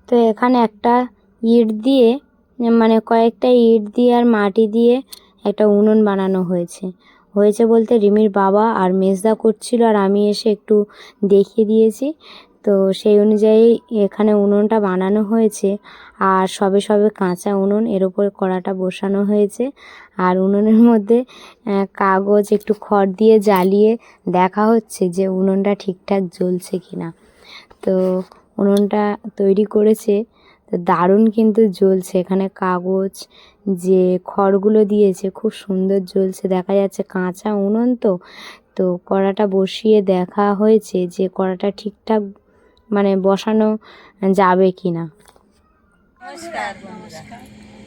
তো এখানে একটা ইট দিয়ে মানে কয়েকটা ইট দিয়ে আর মাটি দিয়ে একটা উনুন বানানো হয়েছে বলতে রিমির বাবা আর মেজদা করছিল আর আমি এসে একটু দেখিয়ে দিয়েছি। তো সেই অনুযায়ী এখানে উনুনটা বানানো হয়েছে আর সবে সবে কাঁচা উনুন, এর উপরে কড়াটা বসানো হয়েছে আর উনুনের মধ্যে কাগজ একটু খড় দিয়ে জ্বালিয়ে দেখা হচ্ছে যে উনুনটা ঠিকঠাক জ্বলছে কিনা। তো উনুনটা তৈরি করেছে, তো দারুণ কিন্তু জ্বলছে। এখানে কাগজ যে খড়গুলো দিয়েছে খুব সুন্দর জ্বলছে, দেখা যাচ্ছে কাঁচা উনুন। তো কড়াটা বসিয়ে দেখা হয়েছে যে কড়াটা ঠিকঠাক মানে বসানো যাবে কিনা। নমস্কার,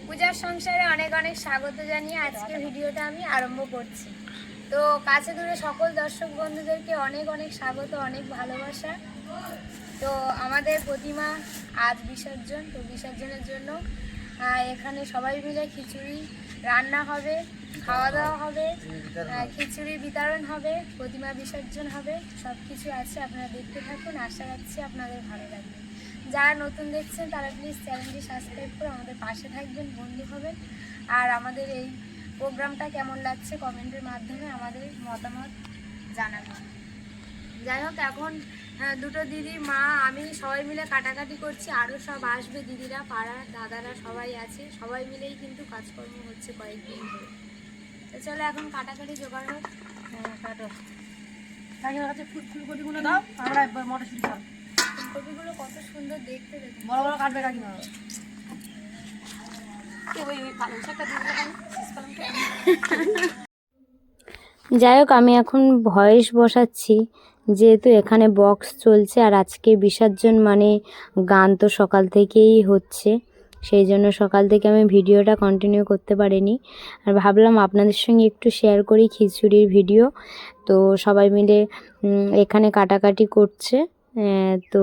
পূজার সংসারে অনেক অনেক স্বাগত জানিয়ে আজকে ভিডিওটা আমি আরম্ভ করছি। তো কাছে দূরে সকল দর্শক বন্ধুদেরকে অনেক অনেক স্বাগত, অনেক ভালোবাসা। তো আমাদের প্রতিমা আজ বিসর্জন, তো বিসর্জনের জন্য এখানে সবাই মিলে খিচুড়ি রান্না হবে, খাওয়া দাওয়া হবে, খিচুড়ি বিতরণ হবে, প্রতিমা বিসর্জন হবে, সব কিছু আছে। আপনারা দেখতে থাকুন, আশা রাখছি আপনাদের ভালো লাগবে। যারা নতুন দেখছেন তারা প্লিজ চ্যানেলটি সাবস্ক্রাইব করে আমাদের পাশে থাকবেন, বন্ধু হবেন। আর আমাদের এই প্রোগ্রামটা কেমন লাগছে কমেন্টের মাধ্যমে আমাদের মতামত জানাবেন। যাই হোক, এখন দুটো দিদি, মা, আমি সবাই মিলে কাটাকাটি করছি। আরও সব আসবে দিদিরা, পাড়ার দাদারা সবাই আছে, সবাই মিলেই কিন্তু কাজকর্ম হচ্ছে কয়েকদিন ধরে। তো চলো এখন কাটাকাটি জোগাড় হোক। ফুলকপিগুলো দাও, আমরা মটরশুঁটি খাবো। ফুলকপিগুলো কত সুন্দর দেখতে, দেখুন বড় বড় কাটবে কাকিমা। যাই হোক, আমি এখন ভয়েস বসাচ্ছি যেহেতু এখানে বক্স চলছে আর আজকে বিসর্জন মানে গান তো সকাল থেকেই হচ্ছে, সেই জন্য সকাল থেকে আমি ভিডিওটা কন্টিনিউ করতে পারিনি। আর ভাবলাম আপনাদের সঙ্গে একটু শেয়ার করি খিচুড়ির ভিডিও। তো সবাই মিলে এখানে কাটাকাটি করছে। তো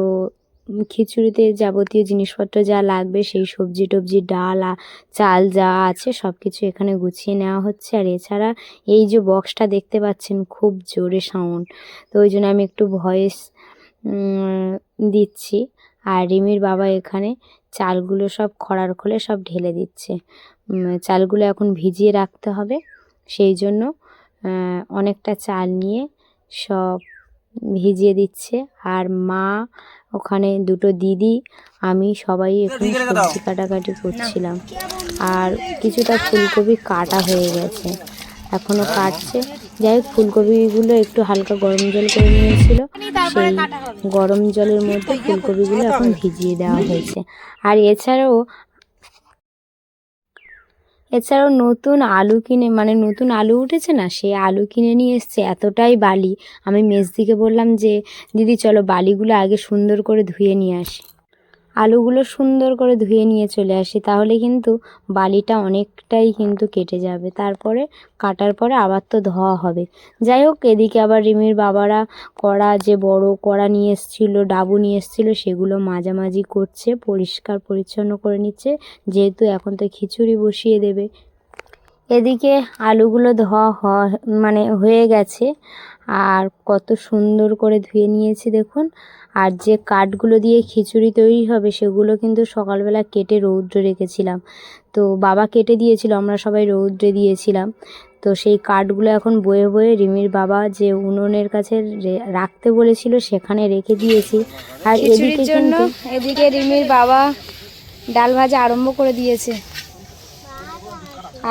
খিচুড়িতে যাবতীয় জিনিসপত্র যা লাগবে সেই সবজি টবজি, ডাল, চাল যা আছে সব কিছু এখানে গুছিয়ে নেওয়া হচ্ছে। আর এছাড়া এই যে বক্সটা দেখতে পাচ্ছেন খুব জোরে সাউন্ড, তো ওই জন্য আমি একটু ভয়েস দিচ্ছি। আর রিমির বাবা এখানে চালগুলো সব খড়ার খোলে সব ঢেলে দিচ্ছে। চালগুলো এখন ভিজিয়ে রাখতে হবে, সেই জন্য অনেকটা চাল নিয়ে সব ভিজিয়ে দিচ্ছে। আর মা ওখানে, দুটো দিদি, আমি সবাই এখানে সবজি কাটাকাটি করছিলাম। আর কিছুটা ফুলকপি কাটা হয়ে গেছে, এখনও কাটছে। যাই হোক, ফুলকপিগুলো একটু হালকা গরম জল করে নিয়েছিল, সেই গরম জলের মধ্যে ফুলকপিগুলো এখন ভিজিয়ে দেওয়া হয়েছে। আর এছাড়াও নতুন আলু কিনে, মানে নতুন আলু উঠেছে না, সেই আলু কিনে নিয়ে এসছে। এতটাই বালি, আমি মেজদিকে বললাম যে দিদি চলো বালিগুলো আগে সুন্দর করে ধুয়ে নিয়ে আসি, আলুগুলো সুন্দর করে ধুয়ে নিয়ে চলে আসি, তাহলে কিন্তু বালিটা অনেকটাই কিন্তু কেটে যাবে। তারপরে কাটার পরে আবার তো ধোয়া হবে। যাই হোক, এদিকে আবার রিমির বাবারা কড়া, যে বড় কড়া নিয়ে এসেছিলো, ডাবু নিয়ে এসেছিলো, সেগুলো মাঝামাঝি করছে, পরিষ্কার পরিচ্ছন্ন করে নিচ্ছে, যেহেতু এখন তো খিচুড়ি বসিয়ে দেবে। এদিকে আলুগুলো ধোয়া মানে হয়ে গেছে আর কত সুন্দর করে ধুয়ে নিয়েছি দেখুন। আর যে কাঠগুলো দিয়ে খিচুড়ি তৈরি হবে সেগুলো কিন্তু সকালবেলা কেটে রৌদ্রে রেখেছিলাম, তো বাবা কেটে দিয়েছিল, আমরা সবাই রৌদ্রে দিয়েছিলাম। তো সেই কাঠগুলো এখন বয়ে বয়ে রিমির বাবা যে উনুনের কাছে রাখতে বলেছিল সেখানে রেখে দিয়েছি। আর এদিকে কিন্তু এদিকে রিমির বাবা ডাল ভাজা আরম্ভ করে দিয়েছে।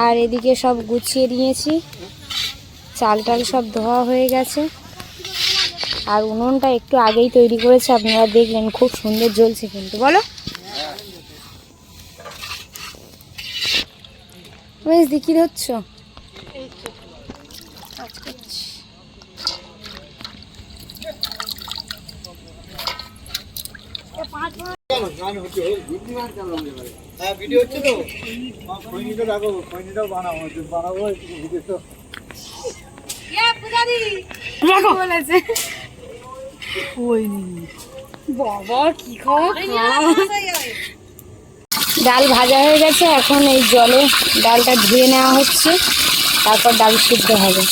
আর এদিকে সব গুছিয়ে নিয়েছি, চাল টাল সব ধোয়া হয়ে গেছে। আর উনুনটা একটু আগেই তৈরি করেছে, আপনারা দেখলেন, খুব সুন্দর জ্বলছে কিন্তু। বলো মেজদি, কি হচ্ছ? ভিডিও হচ্ছে তো, খৈনিটা রাখো, খৈনিটাও বানাবো ভিডিও তো। বাবা কি খাওয়া, ডাল ভাজা হয়ে গেছে, এখন এই জলে ডালটা ধুয়ে নেওয়া হচ্ছে, তারপর ডাল সিদ্ধ হবে।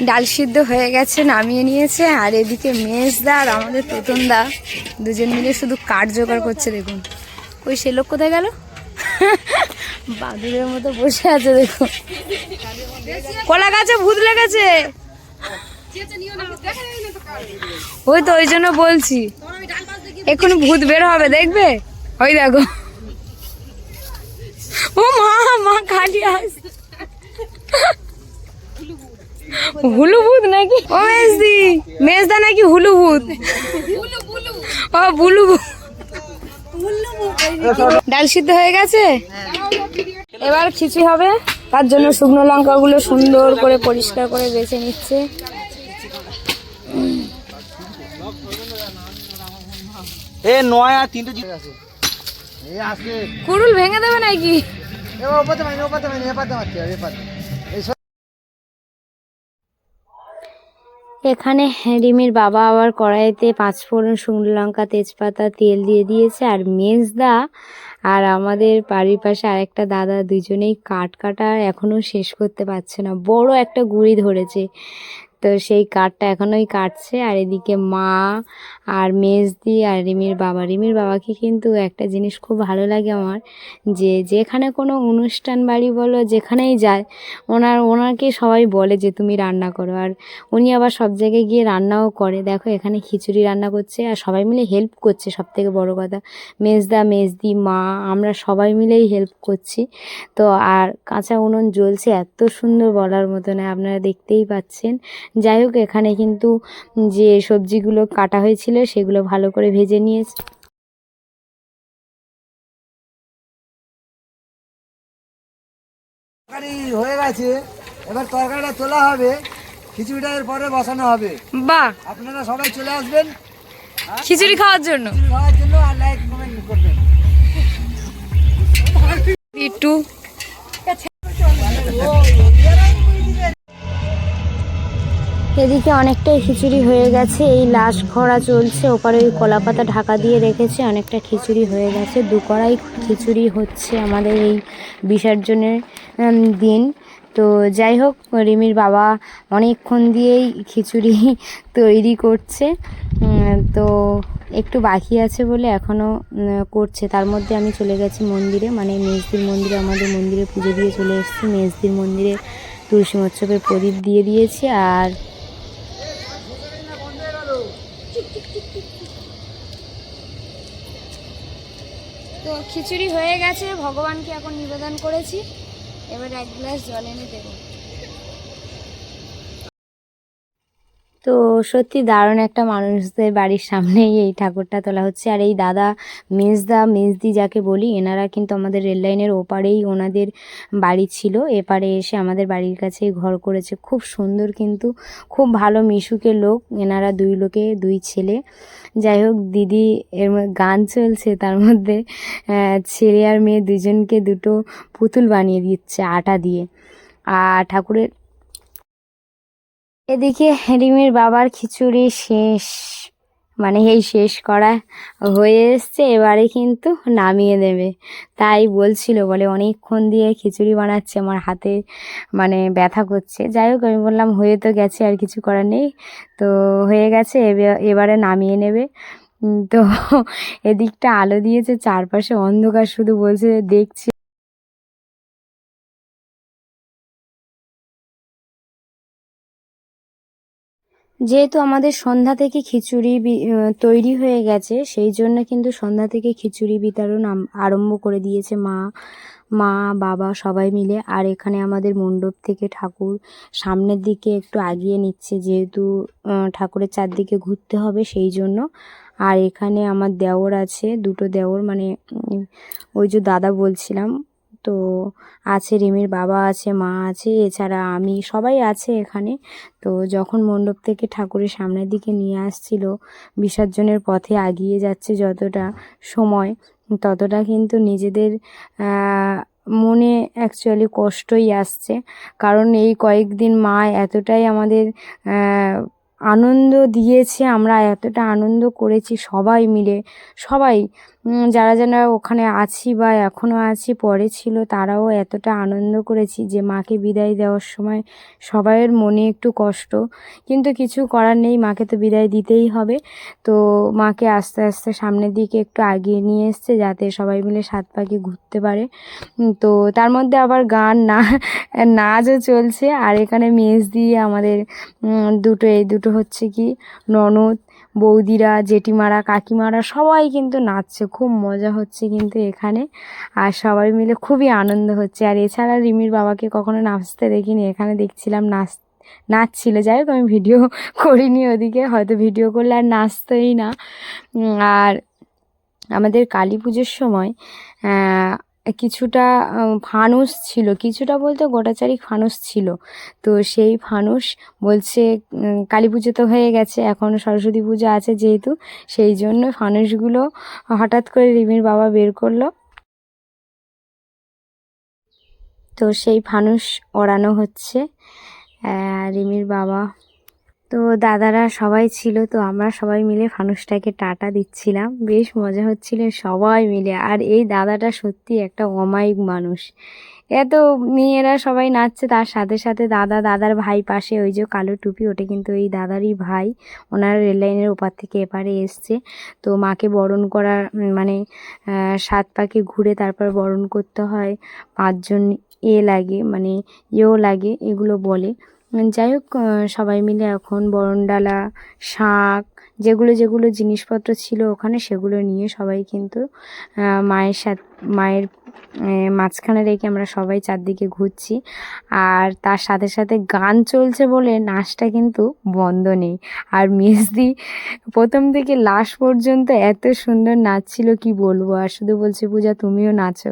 ডাল সিদ্ধ হয়ে গেছে, নামিয়ে নিয়েছে। আর এদিকে মেজদা আর আমাদের তোতনদা দুজন মিলে শুধু কাঠ জোগাড় করছে। দেখুন ওই সে লোক কোথায় গেল, বাদুড়ের মতো বসে আছে দেখুন। কলা গাছে ভূত লেগেছে, ওই তো ওই জন্য বলছি এখন ভূত বের হবে দেখবে। ওই দেখো, ও মা মা খালি আস, হুলু ভূত নাকি? ও মেজদি, মেজদা নাকি হুলু ভূত? ও বুলু ভূত। ডাল সিদ্ধ হয়ে গেছে, এবার খিচুড়ি হবে। তার জন্য শুকনো লঙ্কাগুলো সুন্দর করে পরিষ্কার করে বেছে নিচ্ছে। এ নয় আর তিনটে জিনিস আছে, এই আসবে কুড়ুল ভেঙে দেবে নাকি? এ ওপাতে মাইনে এপাতে মারছে আর এপাতে এখানে রিমির বাবা আবার কড়াইতে পাঁচফোড়ন, শুকনো লঙ্কা, তেজপাতা, তেল দিয়ে দিয়েছে। আর মেজদা আর আমাদের বাড়ির পাশে আরেকটা দাদা দুজনেই কাঠ কাটা এখনও শেষ করতে পারছে না, বড় একটা গুঁড়ি ধরেছে, তো সেই কাঠটা এখনোই কাটছে। আর এদিকে মা আর মেজদি আর রিমির বাবাকে কিন্তু একটা জিনিস খুব ভালো লাগে আমার, যে যেখানে কোনো অনুষ্ঠান বাড়ি বলো যেখানেই যায় ওনাকে সবাই বলে যে তুমি রান্না করো। আর উনি আবার সব জায়গায় গিয়ে রান্নাও করে। দেখো এখানে খিচুড়ি রান্না করছে আর সবাই মিলে হেল্প করছে, সবথেকে বড় কথা মেজদা, মেজদি, মা, আমরা সবাই মিলেই হেল্প করছি। তো আর কাঁচা উনুন জ্বলছে এত সুন্দর, বলার মতো না, আপনারা দেখতেই পাচ্ছেন। যাই হোক এখানে কিন্তু যে সবজিগুলো কাটা হয়েছিল সেগুলো ভালো করে ভেজে নিয়েছে। তরকারি হয়ে গেছে, এবার তরকারিটা তোলা হবে, খিচুড়িটা এর পরে বসানো হবে। বাহ, আপনারা সবাই চলে আসবেন খিচুড়ি খাওয়ার জন্য। খিচুড়ি খাওয়ার জন্য, আর লাইক কমেন্ট করবেন। একটু এদিকে অনেকটাই খিচুড়ি হয়ে গেছে, এই লাস্ট খরা চলছে, ওপারে ওই কলা পাতা ঢাকা দিয়ে রেখেছে, অনেকটা খিচুড়ি হয়ে গেছে। 2 কড়াই খিচুড়ি হচ্ছে আমাদের এই বিসর্জনের দিন। তো যাই হোক রিমির বাবা অনেকক্ষণ দিয়েই খিচুড়ি তৈরি করছে, তো একটু বাকি আছে বলে এখনও করছে। তার মধ্যে আমি চলে গেছি মন্দিরে, মানে মেজদির মন্দিরে, আমাদের মন্দিরে পুজো দিয়ে চলে এসেছি। মেজদির মন্দিরে তুলসী মৎসবের প্রদীপ দিয়ে দিয়েছি। আর তো খিচুড়ি হয়ে গেছে, ভগবানকে এখন নিবেদন করেছি, এবার 1 গ্লাস জল এনে দেবো। তো সত্যি দারুণ একটা মানুষদের বাড়ির সামনেই এই ঠাকুরটা তোলা হচ্ছে। আর এই দাদা মেজদা, মেজদি যাকে বলি, এনারা কিন্তু আমাদের রেল লাইনের ওপারেই ওনাদের বাড়ি ছিল, এপারে এসে আমাদের বাড়ির কাছেই ঘর করেছে। খুব সুন্দর, কিন্তু খুব ভালো মিশুকে লোক এনারা, 2 লোকে 2 ছেলে। যাই হোক দিদি এর গান চলছে, তার মধ্যে ছেলে আর মেয়ে দুজনকে 2টো পুতুল বানিয়ে দিচ্ছে আটা দিয়ে। আর ঠাকুরের এদিকে রিমির বাবার খিচুড়ি শেষ, মানে এই শেষ করা হয়ে এসছে, এবারে কিন্তু নামিয়ে দেবে। তাই বলছিল, বলে অনেকক্ষণ দিয়ে খিচুড়ি বানাচ্ছে, আমার হাতে মানে ব্যথা করছে। যাই হোক আমি বললাম হয়ে তো গেছে, আর কিছু করার নেই, তো হয়ে গেছে, এবারে নামিয়ে নেবে। তো এদিকটা আলো দিয়েছে, চারপাশে অন্ধকার, শুধু বলছে দেখছি। যেহেতু আমাদের সন্ধ্যা থেকে খিচুড়ি তৈরি হয়ে গেছে, সেই জন্য কিন্তু সন্ধ্যা থেকে খিচুড়ি বিতরণ আরম্ভ করে দিয়েছে মা বাবা সবাই মিলে। আর এখানে আমাদের মণ্ডপ থেকে ঠাকুর সামনের দিকে একটু আগিয়ে নিচ্ছে, যেহেতু ঠাকুরের চারদিকে ঘুরতে হবে সেই জন্য। আর এখানে আমার দেওর আছে, 2টো দেওর, মানে ওই যে দাদা বলছিলাম, তো আছে, রিমির বাবা আছে, মা আছে, এছাড়া আমি, সবাই আছে এখানে। তো যখন মণ্ডপ থেকে ঠাকুরের সামনের দিকে নিয়ে আসছিল, বিসর্জনের পথে এগিয়ে যাচ্ছে যতটা সময়, ততটা কিন্তু নিজেদের মনে অ্যাকচুয়ালি কষ্টই আসছে। কারণ এই কয়েকদিন মা এতটাই আমাদের আনন্দ দিয়েছে, আমরা এতটা আনন্দ করেছি সবাই মিলে, সবাই যারা যারা ওখানে আছি বা এখনও আছি, পরে ছিল, তারাও এতটা আনন্দ করেছি যে মাকে বিদায় দেওয়ার সময় সবাইয়ের মনে একটু কষ্ট, কিন্তু কিছু করার নেই, মাকে তো বিদায় দিতেই হবে। তো মাকে আস্তে আস্তে সামনের দিকে একটু আগিয়ে নিয়ে এসছে যাতে সবাই মিলে সাত পাকে ঘুরতে পারে। তো তার মধ্যে আবার গান নাচও চলছে। আর এখানে মেজ দিয়ে আমাদের এই দুটো হচ্ছে কি ননদ, বৌদিরা, জেঠিমারা, কাকিমারা সবাই কিন্তু নাচছে, খুব মজা হচ্ছে কিন্তু এখানে। আর সবাই মিলে খুবই আনন্দ হচ্ছে। আর এছাড়া রিমির বাবাকে কখনো নাচতে দেখিনি, এখানে দেখছিলাম নাচছিল। যাই হোক, আমি ভিডিও করিনি ওদিকে, হয়তো ভিডিও করলে আর নাচতোই না। আর আমাদের কালী পুজোর সময় কিছুটা ফানুস ছিল, কিছুটা বলতে গোটাচারিক ফানুস ছিল। তো সেই ফানুস বলছে কালী পুজো তো হয়ে গেছে, এখন সরস্বতী পুজো আছে যেহেতু, সেই জন্য ফানুসগুলো হঠাৎ করে রিমির বাবা বের করলো। তো সেই ফানুস ওড়ানো হচ্ছে রিমির বাবা। তো দাদারা সবাই ছিল, তো আমরা সবাই মিলে ফানুসটাকে টাটা দিচ্ছিলাম, বেশ মজা হচ্ছিল সবাই মিলে। আর এই দাদাটা সত্যি একটা অমায়িক মানুষ, এত মেয়েরা সবাই নাচছে, তার সাথে সাথে দাদার ভাই পাশে, ওই যে কালো টুপি, ওটা কিন্তু এই দাদারই ভাই। ওনারা রেললাইনের ওপার থেকে এপারে এসছে। তো মাকে বরণ করার মানে 7 পাকে ঘুরে তারপর বরণ করতে হয়, 5জন লাগে, মানে লাগে, এগুলো বলে। যাই হোক, সবাই মিলে এখন বরণডালা, শাঁখ, যেগুলো জিনিসপত্র ছিল ওখানে, সেগুলো নিয়ে সবাই কিন্তু মায়ের মাঝখানে রেখে আমরা সবাই চারদিকে ঘুরছি। আর তার সাথে সাথে গান চলছে বলে নাচটা কিন্তু বন্ধ নেই। আর মেজদি প্রথম থেকে লাস্ট পর্যন্ত এত সুন্দর নাচছিল, কি বলবো। আর শুধু বলছে, পূজা তুমিও নাচো।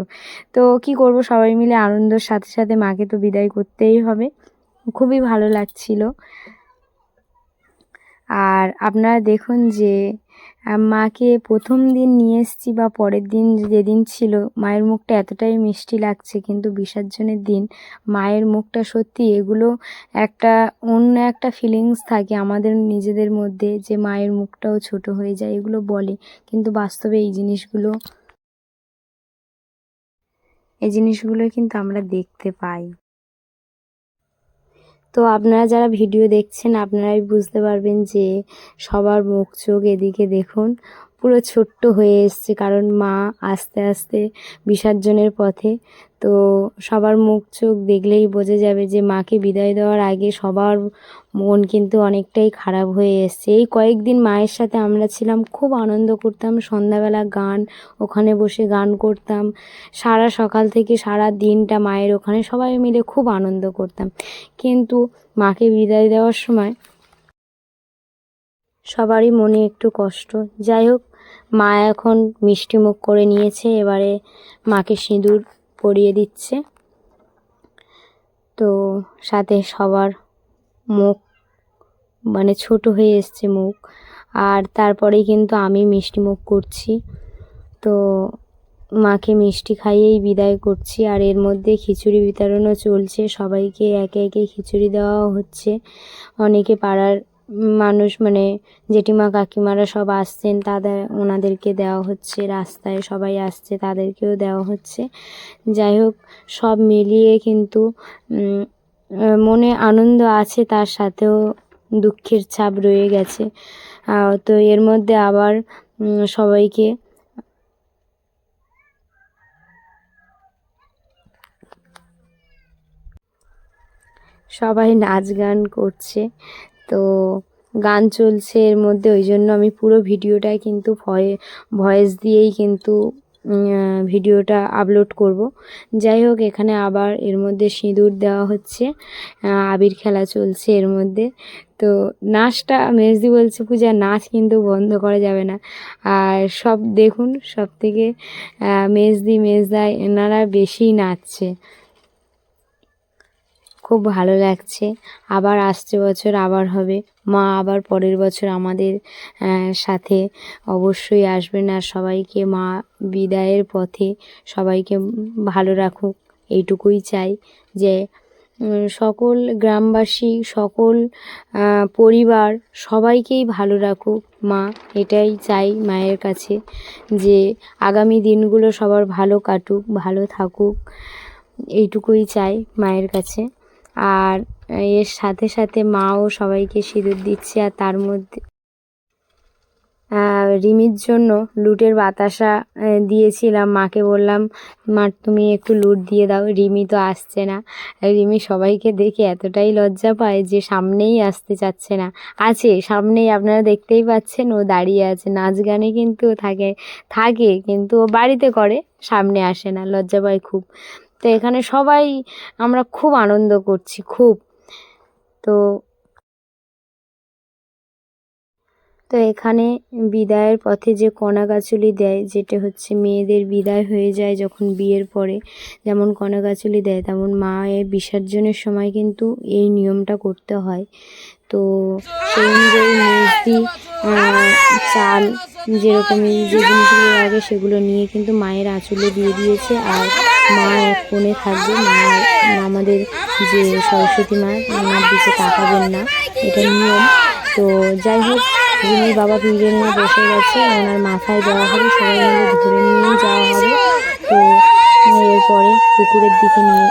তো কি করব, সবাই মিলে আনন্দের সাথে সাথে মাকে তো বিদায় করতেই হবে, খুবই ভালো লাগছিল। আর আপনারা দেখুন যে মাকে প্রথম দিন নিয়ে এসেছি বা পরের দিন যেদিন ছিল, মায়ের মুখটা এতটাই মিষ্টি লাগছে, কিন্তু বিসর্জনের দিন মায়ের মুখটা সত্যি, এগুলো একটা অন্য একটা ফিলিংস থাকে আমাদের নিজেদের মধ্যে, যে মায়ের মুখটাও ছোট হয়ে যায়, এগুলো বলে, কিন্তু বাস্তবে এই জিনিসগুলো কিন্তু আমরা দেখতে পাই। তো আপনারা যারা ভিডিও দেখছেন, আপনারাই বুঝতে পারবেন যে সবার মুখ চোখ এদিকে দেখুন পুরো ছোট্ট হয়ে এসছে, কারণ মা আস্তে আস্তে বিসর্জনের পথে। তো সবার মুখ চোখ দেখলেই বোঝা যাবে যে মাকে বিদায় দেওয়ার আগে সবার মন কিন্তু অনেকটাই খারাপ হয়ে এসছে। এই কয়েকদিন মায়ের সাথে আমরা ছিলাম, খুব আনন্দ করতাম, সন্ধ্যাবেলা গান, ওখানে বসে গান করতাম, সারা সকাল থেকে সারা দিনটা মায়ের ওখানে সবাই মিলে খুব আনন্দ করতাম। কিন্তু মাকে বিদায় দেওয়ার সময় সবারই মনে একটু কষ্ট। যাই হোক, মা এখন মিষ্টি মুখ করে নিয়েছে, এবারে মাকে সিঁদুর পরিয়ে দিচ্ছে। তো সাথে সবার মুখ মানে ছোট হয়ে এসছে মুখ। আর তারপরেই কিন্তু আমি মিষ্টি মুখ করছি, তো মাকে মিষ্টি খাইয়েই বিদায় করছি। আর এর মধ্যে খিচুড়ি বিতরণও চলছে, সবাইকে একে একে খিচুড়ি দেওয়া হচ্ছে। অনেকে পাড়ার মানুষ, মানে জেঠিমা কাকিমারা সব আসছেন, ওনাদেরকে দেওয়া হচ্ছে, রাস্তায় সবাই আসছে তাদেরকেও দেওয়া হচ্ছে। যাই হোক, সব মিলিয়ে কিন্তু মনে আনন্দ আছে, তার সাথেও দুঃখের ছাপ রয়ে গেছে। তো এর মধ্যে আবার সবাইকে সবাই নাচ গান করছে, তো গান চলছে এর মধ্যে, ওই জন্য আমি পুরো ভিডিওটাই কিন্তু ভয়েস দিয়েই কিন্তু ভিডিওটা আপলোড করব। যাই হোক, এখানে আবার এর মধ্যে সিঁদুর দেওয়া হচ্ছে, আবির খেলা চলছে এর মধ্যে। তো নাচটা মেজদি বলছে, পূজা নাচ কিন্তু বন্ধ করা যাবে না। আর সব দেখুন, সব থেকে মেজদাই এনারা বেশি নাচছে, খুব ভালো লাগছে। আবার আসছে বছর আবার হবে, মা আবার পরের বছর আমাদের সাথে অবশ্যই আসবেন। আর সবাইকে মা বিদায়ের পথে সবাইকে ভালো রাখুক, এইটুকুই চাই, যে সকল গ্রামবাসী, সকল পরিবার সবাইকেই ভালো রাখুক মা, এটাই চাই মায়ের কাছে, যে আগামী দিনগুলো সবার ভালো কাটুক, ভালো থাকুক, এইটুকুই চাই মায়ের কাছে। আর এর সাথে সাথে মাও সবাইকে সিঁদুর দিচ্ছে। আর তার মধ্যে রিমির জন্য লুটের বাতাসা দিয়েছিলাম, মাকে বললাম মা তুমি একটু লুট দিয়ে দাও, রিমি তো আসছে না। রিমি সবাইকে দেখে এতটাই লজ্জা পায় যে সামনেই আসতে চাচ্ছে না। আছে সামনেই, আপনারা দেখতেই পাচ্ছেন, ও দাঁড়িয়ে আছে। নাচ গানে কিন্তু থাকে কিন্তু ও বাড়িতে করে, সামনে আসে না, লজ্জা পায় খুব। তো এখানে সবাই আমরা খুব আনন্দ করছি, খুব। তো এখানে বিদায়ের পথে যে কনাগাছুলি দেয়, যেটা হচ্ছে মেয়েদের বিদায় হয়ে যায় যখন বিয়ের পরে যেমন কনাগাছুলি দেয়, তেমন মায়ের বিসর্জনের সময় কিন্তু এই নিয়মটা করতে হয়। তো সেই অনুযায়ী মিষ্টি, চাল, যেরকমই যে জিনিসগুলো লাগে সেগুলো নিয়ে কিন্তু মায়ের আঁচলে দিয়ে দিয়েছে। আর মা এক কোণে থাকবে, মা আমাদের যে সরস্বতী মা, ওনার দিকে তাকাবেন না, এটা নিয়ম। তো যাই হোক, রিমির বাবা পিঠে নিয়ে বসে গেছে, ওনার মাথায় দেওয়া হবে, সবাই মিলে ধরে নিয়ে যাওয়া হবে। তো এরপরে পুকুরের দিকে নিয়ে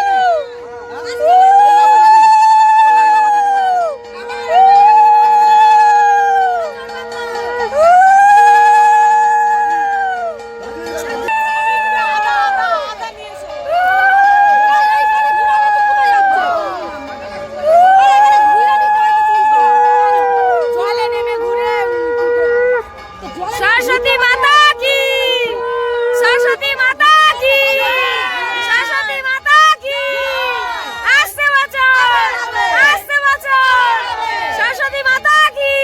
सरस्वती माता की, सरस्वती माता की, सरस्वती माता की, आस्ते बचो, सरस्वती माता की।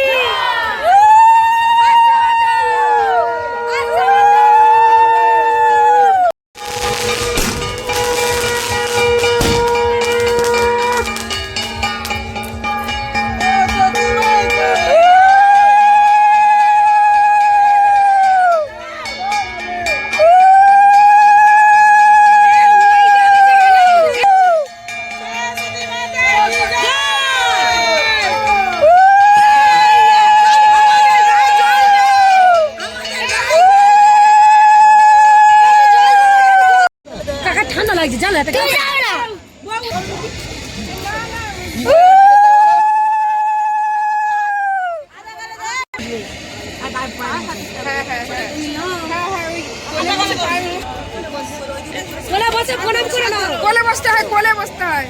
কোলে বসতে হয়, কোলে বসতে হয়।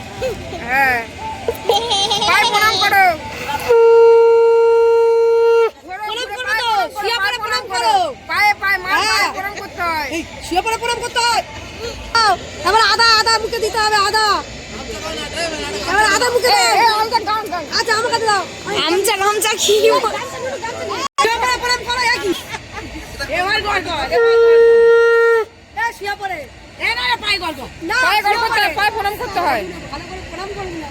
হ্যাঁ, পায়ে প্রণাম করো, প্রণাম করো, পায়ে পায়ে মা পায়ে প্রণাম করতে হয়, শুয়ে পড়ে প্রণাম করতে হয়। এবার আদা আদা মুখে দিতে হবে, আদা এবার আদা মুখে। আচ্ছা আমাকে দাও গামছা, গামছা কি প্রণাম করো একই। এবার গড় গড় এ শুয়ে পড়ে, এ না পায়ে গড় গড়, না পায়ে গড় করতে হয়, পায়ে প্রণাম করতে হয়। ভালো করে প্রণাম করুন না।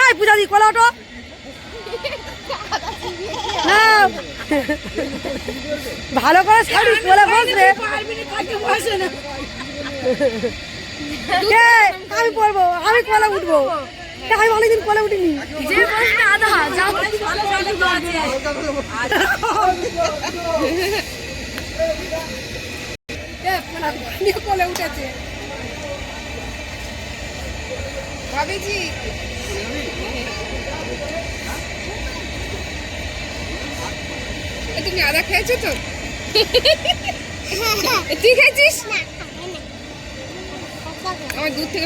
এই পূজা দি কোলা ওঠো। ভালো করে শাড়ি কোলে বসবে, আমি পড়বো, আমি কোলে উঠবো, আমি অনেকদিন কোলে উঠিনি। কোলে উঠেছে ভাবিজি। তুমি আদা খেয়েছো তো? তুই খেয়েছিস? আমার দুধ থেকে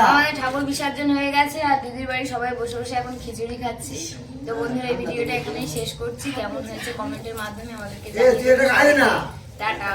আমাদের ঠাকুর বিসর্জন হয়ে গেছে আর দিদির বাড়ি সবাই বসে বসে এখন খিচুড়ি খাচ্ছি। তো বন্ধুরা এই ভিডিওটা এখানেই শেষ করছি। কেমন হয়েছে কমেন্টের মাধ্যমে আমাদেরকে জানিয়ে। টাটা।